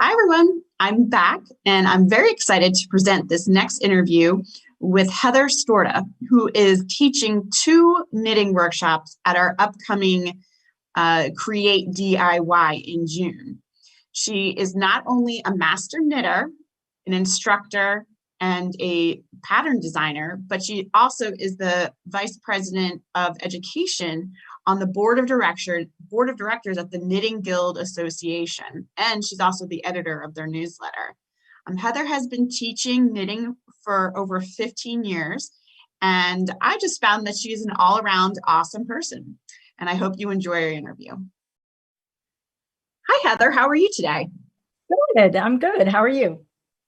Hi, everyone. I'm back, and I'm very excited to present this next interview with Heather Storta, who is teaching two knitting workshops at our upcoming Create DIY in June. She is not only a master knitter, an instructor, and a pattern designer, but she also is the vice president of education on the board of directors at the Knitting Guild Association, and she's also the editor of their newsletter. Heather has been teaching knitting for over 15 years, and I just found that she's an all-around awesome person, and I hope you enjoy our interview. Hi, Heather. How are you today? Good. I'm good. How are you?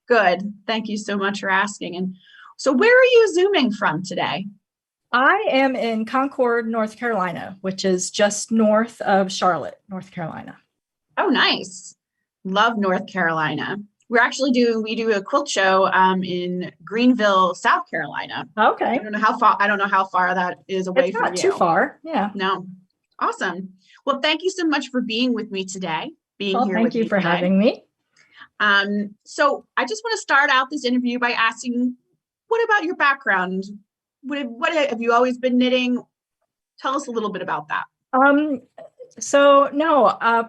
Good. Thank you so much for asking. And so where are you Zooming from today? I am in Concord, North Carolina, which is just north of Charlotte, North Carolina. Oh, nice. Love North Carolina. We do a quilt show in Greenville, South Carolina. Okay. I don't know how far that is away from you. It's not too far. Yeah. No. Awesome. Well, thank you so much for being with me today. Thank you for having me. So I just want to start out this interview by asking, what about your background? What have you always been knitting? Tell us a little bit about that.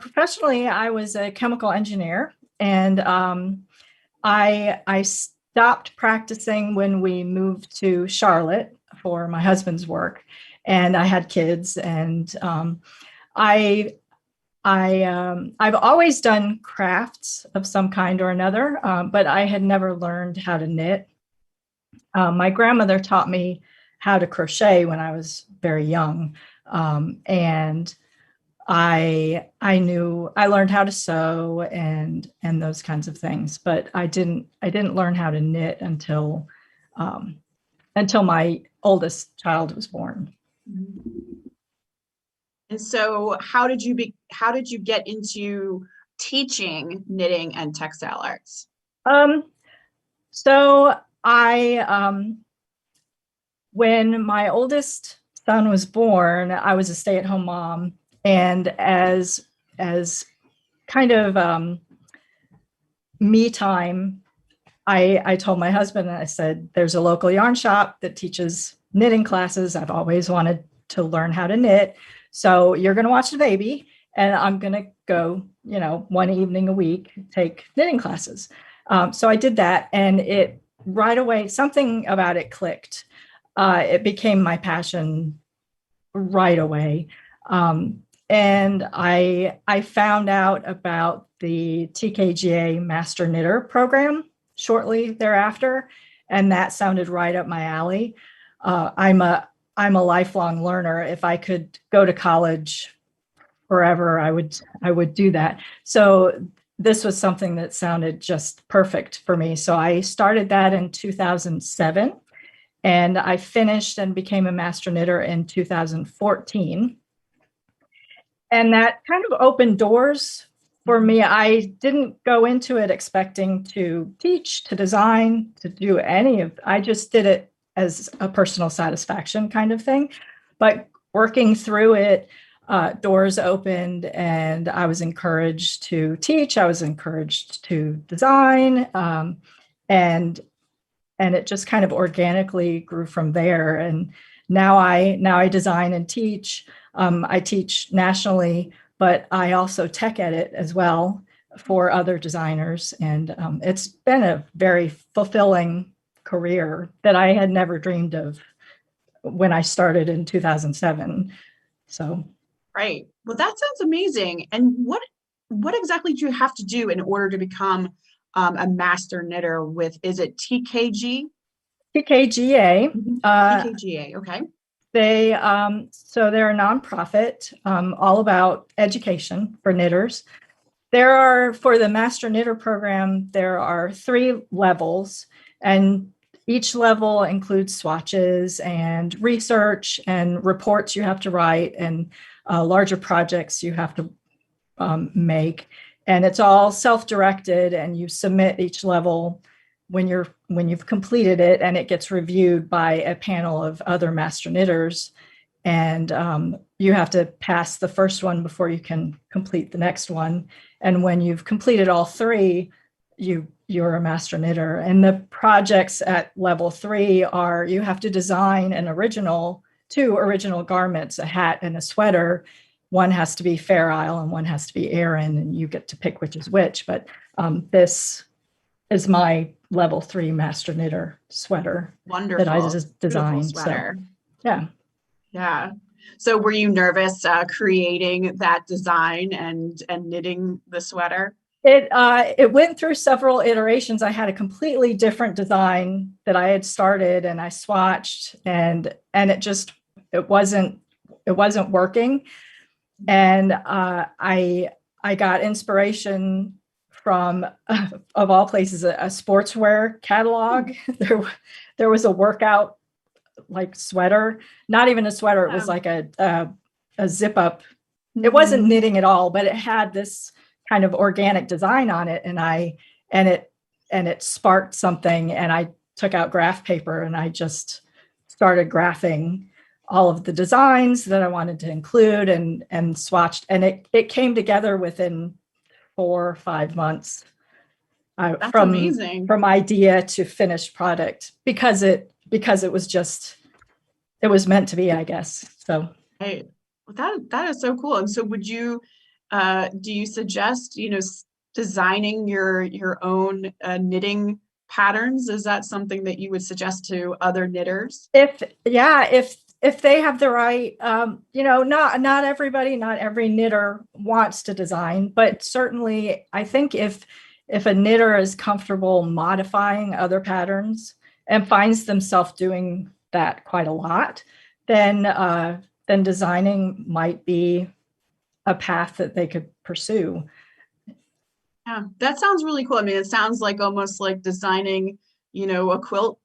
Professionally, I was a chemical engineer, and I stopped practicing when we moved to Charlotte for my husband's work, and I had kids, and I've always done crafts of some kind or another, but I had never learned how to knit. My grandmother taught me how to crochet when I was very young, and I learned how to sew and those kinds of things, but I didn't learn how to knit until my oldest child was born. And so how did you get into teaching knitting and textile arts? When my oldest son was born, I was a stay-at-home mom, and as kind of me time, I told my husband, and I said, there's a local yarn shop that teaches knitting classes. I've always wanted to learn how to knit. So you're going to watch the baby, and I'm going to go, one evening a week, take knitting classes. So I did that, and it right away, something about it clicked. It became my passion right away. And I found out about the TKGA Master Knitter program shortly thereafter, and that sounded right up my alley. I'm a lifelong learner. If I could go to college forever, I would do that. So this was something that sounded just perfect for me. So I started that in 2007, and I finished and became a master knitter in 2014. And that kind of opened doors for me. I didn't go into it expecting to teach, to design, to do I just did it as a personal satisfaction kind of thing. But working through it, doors opened, and I was encouraged to teach. I was encouraged to design, and it just kind of organically grew from there. And now I design and teach. I teach nationally, but I also tech edit as well for other designers. And it's been a very fulfilling career that I had never dreamed of when I started in 2007. So. Right. Well, that sounds amazing. And what exactly do you have to do in order to become a master knitter is it TKG? TKGA. TKGA, okay. They're a nonprofit all about education for knitters. For the Master Knitter program, there are 3 levels, and each level includes swatches and research and reports you have to write, and larger projects you have to make. And it's all self-directed, and you submit each level when you've completed it, and it gets reviewed by a panel of other master knitters. and you have to pass the first one before you can complete the next one. And when you've completed all three, you're a master knitter. And the projects at level 3 are, you have to design two original garments, a hat and a sweater. One has to be Fair Isle and one has to be Erin, and you get to pick which is which. But this is my level 3 master knitter sweater. Wonderful. That I just designed. Sweater. So, yeah. So were you nervous creating that design and knitting the sweater? It went through several iterations. I had a completely different design that I had started, and I swatched, and it wasn't working. And I got inspiration from, of all places, a sportswear catalog. There was a workout like sweater, not even a sweater. It was like a zip up. It wasn't knitting at all, but it had this kind of organic design on it. And it sparked something. And I took out graph paper and I just started graphing all of the designs that I wanted to include and swatched. And it came together within 4 or 5 months. That's amazing. From idea to finished product, because it was meant to be, I guess. So hey, that is so cool. And so would you do you suggest designing your own knitting patterns? Is that something that you would suggest to other knitters? If they have the right, not everybody, not every knitter wants to design, but certainly I think if a knitter is comfortable modifying other patterns and finds themselves doing that quite a lot, then designing might be a path that they could pursue. Yeah, that sounds really cool. I mean, it sounds like almost like designing, a quilt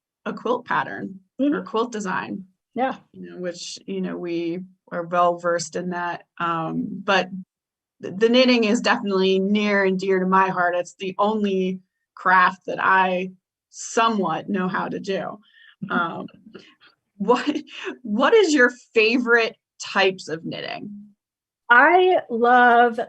pattern or quilt design. Yeah. Which, we are well versed in that. But the knitting is definitely near and dear to my heart. It's the only craft that I somewhat know how to do. What is your favorite types of knitting? I love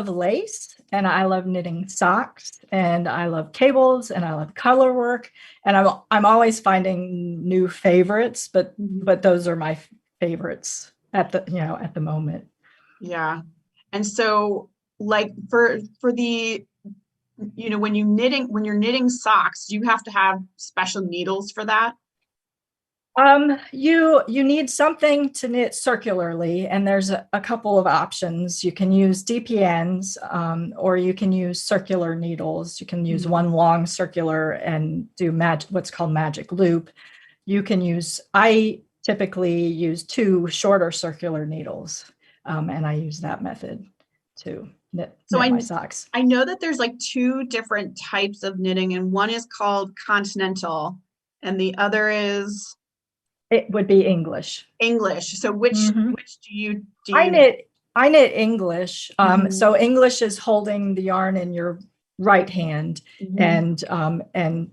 lace, and I love knitting socks, and I love cables, and I love color work, and I'm always finding new favorites, but those are my favorites at the moment. Yeah. And so like for the when you're knitting socks, do you have to have special needles for that? You need something to knit circularly, and there's a couple of options. You can use DPNs, or you can use circular needles. You can use one long circular and do what's called magic loop. I typically use 2 shorter circular needles, and I use that method to knit my socks. I know that there's like 2 different types of knitting, and one is called continental, and the other is. It would be English. So which do you do? I knit English. So English is holding the yarn in your right hand and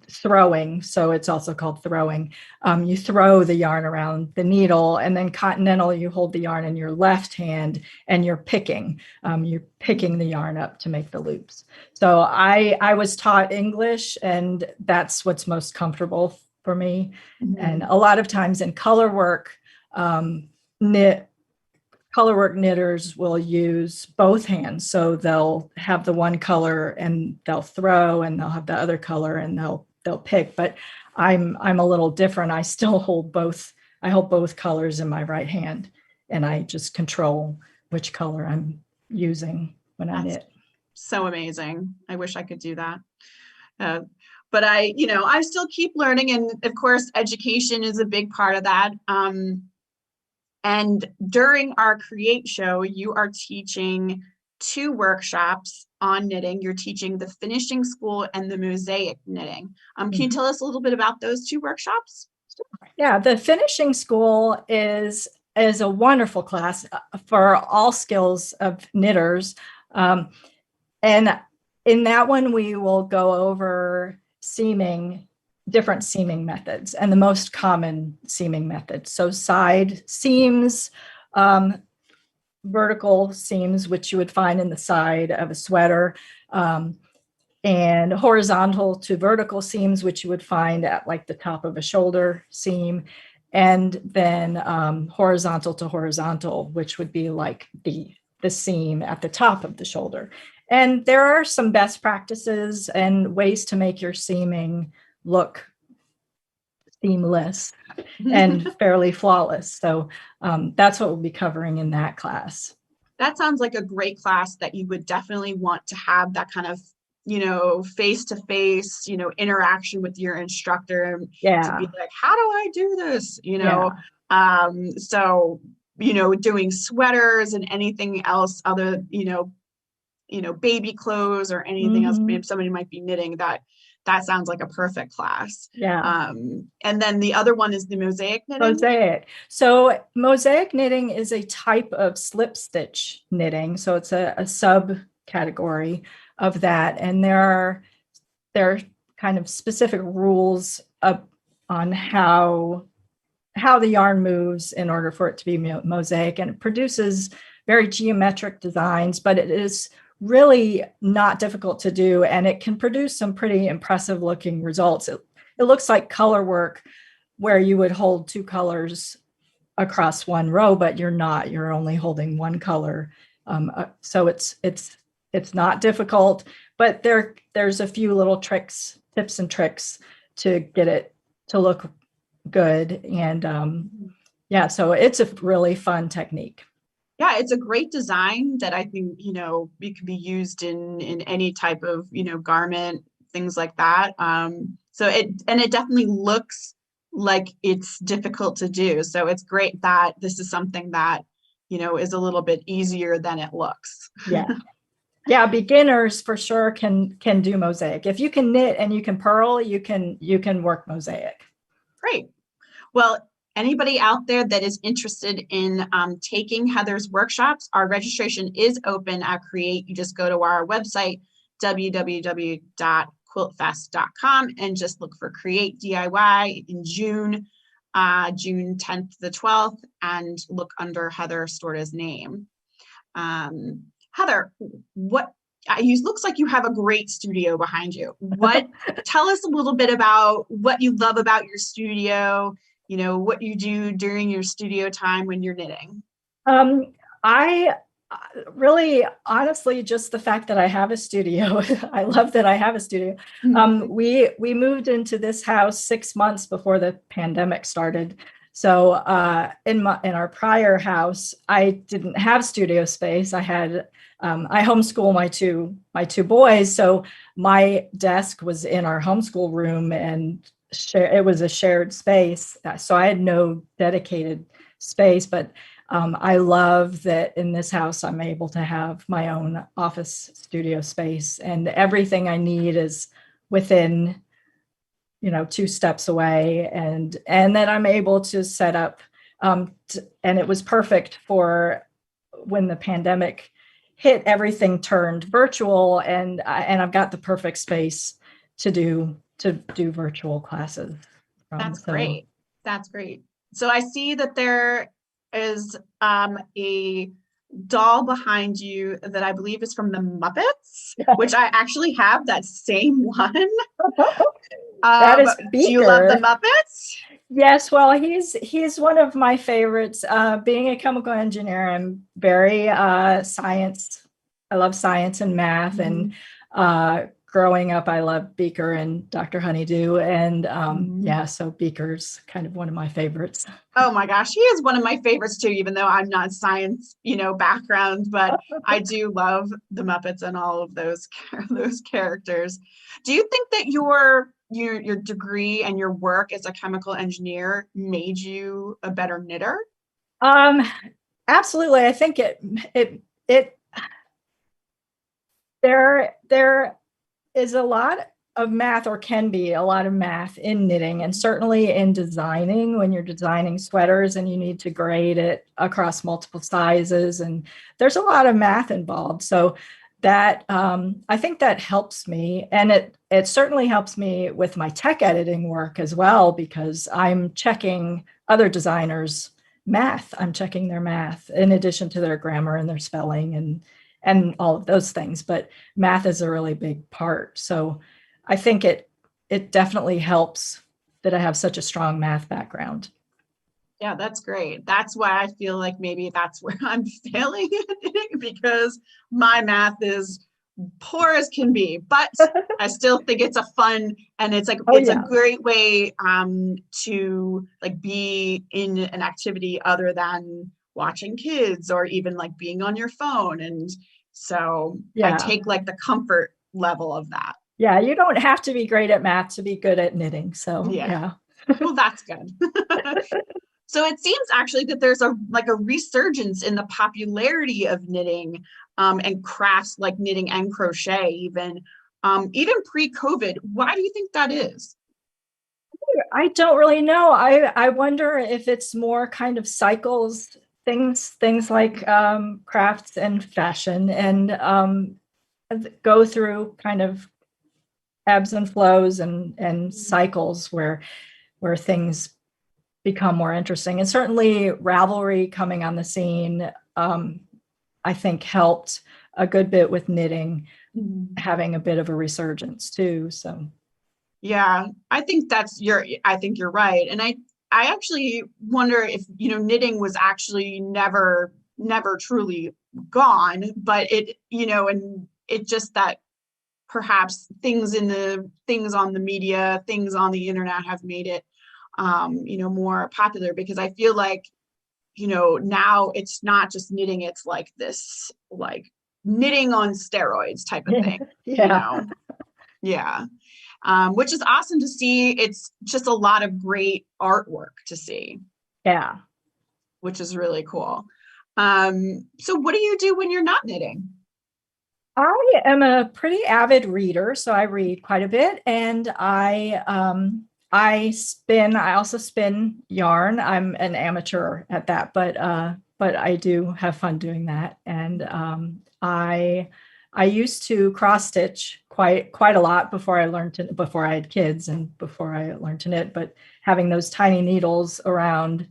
throwing. So it's also called throwing. You throw the yarn around the needle, and then continental, you hold the yarn in your left hand and you're picking. You're picking the yarn up to make the loops. So I was taught English, and that's what's most comfortable for me. And a lot of times in color work, knitters will use both hands. So they'll have the one color and they'll throw, and they'll have the other color and they'll pick. But I'm a little different. I still hold both. I hold both colors in my right hand, and I just control which color I'm using when I knit. So amazing. I wish I could do that. But I still keep learning. And of course, education is a big part of that. And during our Create show, you are teaching 2 workshops on knitting. You're teaching the finishing school and the mosaic knitting. Can you tell us a little bit about those 2 workshops? Yeah, the finishing school is a wonderful class for all skills of knitters. And in that one, we will go over seaming different seaming methods and the most common seaming methods. So side seams, vertical seams, which you would find in the side of a sweater, and horizontal to vertical seams, which you would find at like the top of a shoulder seam, and then horizontal to horizontal, which would be like the seam at the top of the shoulder. And there are some best practices and ways to make your seaming look seamless and fairly flawless. So that's what we'll be covering in that class. That sounds like a great class that you would definitely want to have that kind of, face-to-face, interaction with your instructor to be like, how do I do this? So, doing sweaters and anything else other, baby clothes or anything else, maybe somebody might be knitting, that sounds like a perfect class. And then the other one is the mosaic knitting. Mosaic. So mosaic knitting is a type of slip stitch knitting. So it's a subcategory of that. And there are kind of specific rules on how the yarn moves in order for it to be mosaic. And it produces very geometric designs, but it is really not difficult to do, and it can produce some pretty impressive looking results. It looks like color work where you would hold two colors across one row, but you're only holding one color. So it's not difficult, but there's a few little tips and tricks to get it to look good. And so it's a really fun technique. Yeah, it's a great design that I think, it could be used in any type of, garment, things like that. So it definitely looks like it's difficult to do. So it's great that this is something that, is a little bit easier than it looks. Yeah, beginners for sure can do mosaic. If you can knit and you can purl, you can work mosaic. Great. Well, anybody out there that is interested in taking Heather's workshops, our registration is open at Create. You just go to our website, www.quiltfest.com, and just look for Create DIY in June 10th to the 12th, and look under Heather Storta's name. Heather, looks like you have a great studio behind you. Tell us a little bit about what you love about your studio, what you do during your studio time when you're knitting. I really, honestly, just the fact that I have a studio. I love that I have a studio. We moved into this house 6 months before the pandemic started. So in our prior house, I didn't have studio space. I homeschool my two boys, so my desk was in our homeschool room, and it was a shared space. So I had no dedicated space, but I love that in this house, I'm able to have my own office studio space, and everything I need is within, 2 steps away. And then I'm able to set up, and it was perfect for when the pandemic hit, everything turned virtual, and I've got the perfect space to do virtual classes. That's great. That's great. So I see that there is a doll behind you that I believe is from the Muppets, which I actually have that same one. That is Beaker. Do you love the Muppets? Yes, well, he's one of my favorites. Being a chemical engineer, I'm very science. I love science and math, and growing up, I love Beaker and Dr. Honeydew, and so Beaker's kind of one of my favorites. Oh my gosh, he is one of my favorites too, even though I'm not science, background, but I do love the Muppets and all of those characters. Do you think that your degree and your work as a chemical engineer made you a better knitter? Absolutely. I think there is a lot of math, or can be a lot of math, in knitting, and certainly in designing. When you're designing sweaters and you need to grade it across multiple sizes, and there's a lot of math involved. So that I think that helps me, and it certainly helps me with my tech editing work as well, because I'm checking other designers' math. I'm checking their math in addition to their grammar and their spelling and all of those things. But math is a really big part. So I think it definitely helps that I have such a strong math background. Yeah, that's great. That's why I feel like maybe that's where I'm failing because my math is poor as can be, but I still think it's a fun and it's like Oh it's a yeah. great way to like be in an activity other than watching kids or even like being on your phone. And so I Yeah. take like the comfort level of that. Yeah, you don't have to be great at math to be good at knitting. So Yeah. yeah. Well, that's good. So it seems actually that there's a like a resurgence in the popularity of knitting and crafts like knitting and crochet even pre-COVID. Why do you think that is? I don't really know. I wonder if it's more kind of cycles, things like crafts and fashion, and go through kind of ebbs and flows and cycles where things become more interesting. And certainly Ravelry coming on the scene, I think helped a good bit with knitting having a bit of a resurgence too. So Yeah, I think you're right. And I actually wonder if, knitting was actually never truly gone, but and it just that perhaps things on the media, things on the internet have made it more popular because I feel like, now it's not just knitting, it's like this like knitting on steroids type of thing, you yeah. know. Yeah. Which is awesome to see. It's just a lot of great artwork to see, Yeah. which is really cool. So what do you do when you're not knitting? I am a pretty avid reader, so I read quite a bit, and I spin. I also spin yarn. I'm an amateur at that, but I do have fun doing that. And I used to cross stitch quite a lot before I had kids and before I learned to knit. But having those tiny needles around,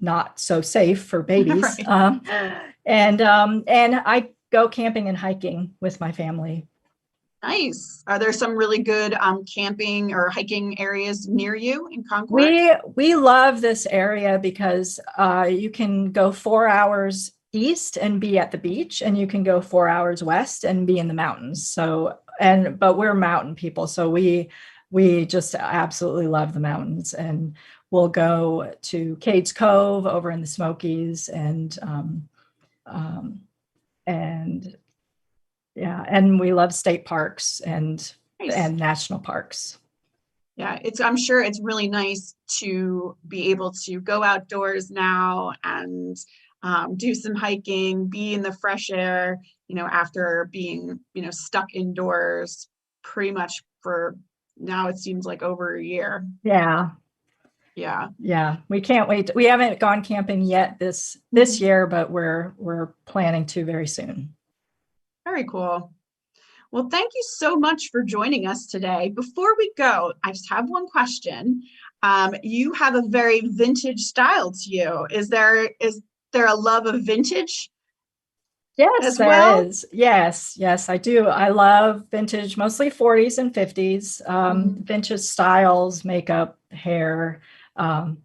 not so safe for babies. Right. And I go camping and hiking with my family. Nice. Are there some really good camping or hiking areas near you in Concord? We love this area because you can go 4 hours east and be at the beach, and you can go 4 hours west and be in the mountains. So but we're mountain people, so we just absolutely love the mountains, and we'll go to Cades Cove over in the Smokies, um, and yeah, and we love state parks Nice. and national parks. Yeah, I'm sure it's really nice to be able to go outdoors now and do some hiking, be in the fresh air, after being, stuck indoors pretty much for now it seems like over a year. Yeah. Yeah. Yeah, we can't wait. We haven't gone camping yet this year, but we're planning to very soon. Very cool. Well, thank you so much for joining us today. Before we go, I just have one question. You have a very vintage style to you. Is there a love of vintage Yes, as there well? is. Yes, I do. I love vintage, mostly 40s and 50s, Mhm. vintage styles, makeup, hair. Um,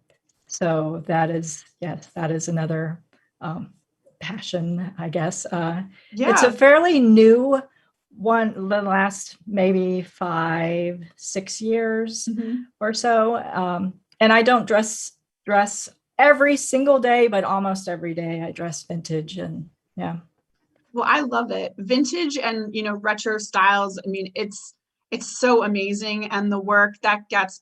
so yes, that is another passion, I guess. It's a Yeah. fairly new one, the last maybe 5, 6 years Mhm. or so. And I don't dress every single day, but almost every day I dress vintage, and yeah. Well, I love it. Vintage and, retro styles. I mean, it's so amazing. And the work that gets,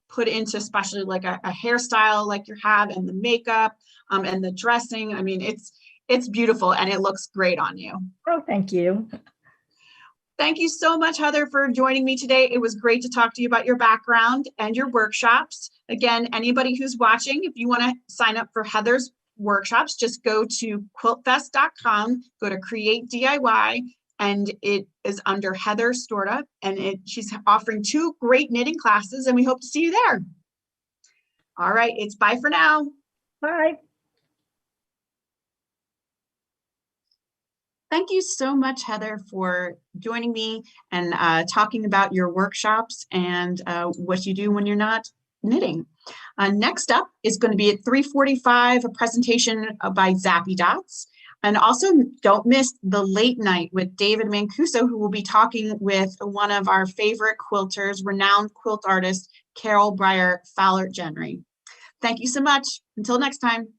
put into especially like a hairstyle like you have and the makeup and the dressing. I mean, it's beautiful and it looks great on you. Oh, thank you. Thank you so much, Heather, for joining me today. It was great to talk to you about your background and your workshops. Again, anybody who's watching, if you want to sign up for Heather's workshops, just go to quiltfest.com, go to create DIY, and it is under Heather Storta, and she's offering 2 great knitting classes, and we hope to see you there. All right, it's bye for now. Bye. Thank you so much, Heather, for joining me and talking about your workshops and what you do when you're not knitting. Next up is going to be at 3:45, a presentation by Zappy Dots. And also don't miss the late night with David Mancuso, who will be talking with one of our favorite quilters, renowned quilt artist, Carol Breyer Fowler-Jenry. Thank you so much. Until next time.